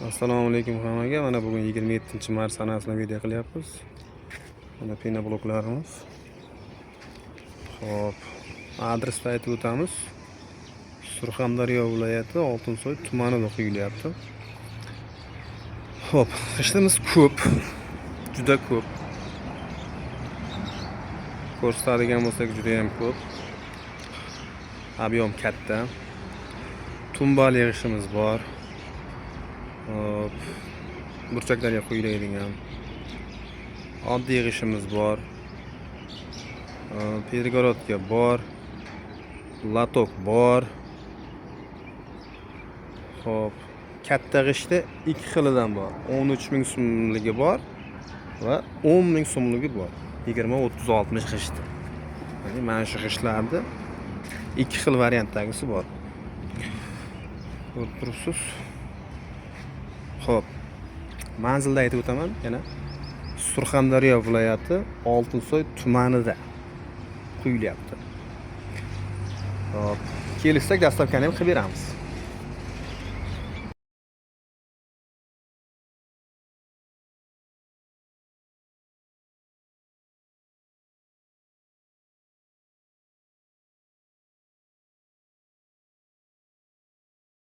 Assalomu alaykum hammaga. Mana bugun 27-mart sanasini video qilyapmiz. Mana pina bloklarimiz. Xo'p, adresni aytib o'tamiz. Surxondaryo viloyati Oltinsoy tumanida quyilyapti. Xo'p, ishlimiz ko'p. Juda ko'p. Ko'rsatadigan bo'lsak juda ham ko'p. Ob'yom katta. Tumbal yig'ishimiz bor. Hop, burchaklarga qo'yiladigan oddiy yig'ishimiz bor. Pergorodga bor. Latok bor. Hop, katta g'ishda ikki xilidan bor. 13.000 so'mligi bor va 10.000 so'mligi bor. 20, 30, 60 g'ishda. Ya'ni mana shu g'ishlarda ikki xil variantdagisi bor. Ko'rib turibsiz. Xo'p, manzilni aytib o'taman yana. Surxondaryo viloyati Oltinsoy tumanida quyilyapti. Hop, kelishsak dastavkani ham qilib beramiz.